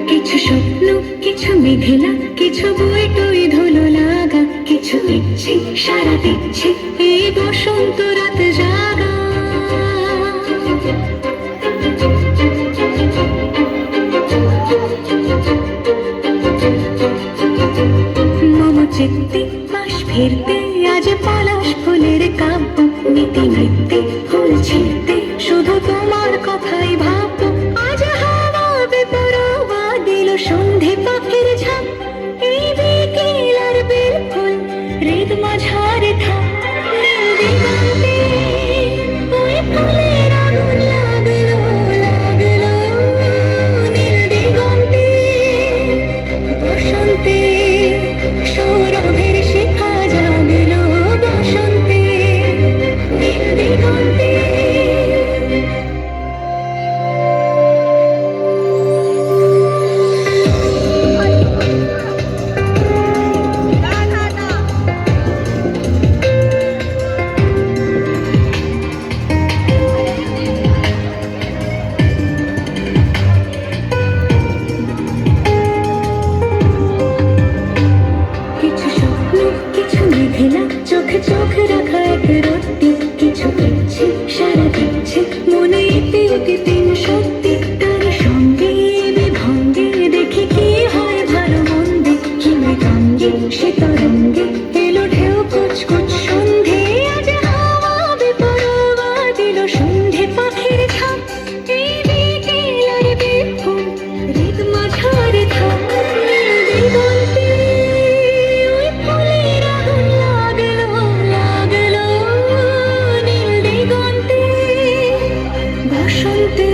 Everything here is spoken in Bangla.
কিছু স্বপ্ন, কিছু মেঘলা, কিছু বই টই ধুলো লাগা, কিছু ইচ্ছে সারা দিচ্ছে এই বসন্ত রাত জাগা। মম চিত্তে পাশ ফিরতে আজ পলাশ ফুলের কাব্য, নীতি নৃত্যে ফুল ছিঁড়তে শুধু তোমার কথাই ভাববো। আজ হাওয়া বেপরোয়া দিল সন্ধে পাখির ঝাঁক, এই বিকেল আর বেল ফুল হৃদ মাঝারে থাক। নীল দিগন্তে ওই ফুলের আগুন লাগলো লাগলো, নীল দিগন্তে বসন্তে সৌরভের শিখা জাগলো, বসন্তে নীল দিগন্তে। কিছু স্বপ্ন, কিছু মেঘলা, চোখে চোখ রাখা এক রত্তি, কিছু ইচ্ছে সারা দিচ্ছে মনে ইতি ইতি তিন সত্যি। তার সঙ্গে বিভঙ্গে দেখি কি হয় ভালো মন্দে, কি মৃগাঙ্গে সে তরঙ্গে এলো ঢেউ কুচকুচ সন্ধে। আজ হাওয়া বেপরোয়া দিল সন্ধে পাখির ঝাঁক, এই বিকেল আর বেফুল হৃদ মাঝারে থাক। নীল দিগন্তে ওই ফুলের আগুন লাগলো লাগলো, নীল দিগন্তে বসন্তে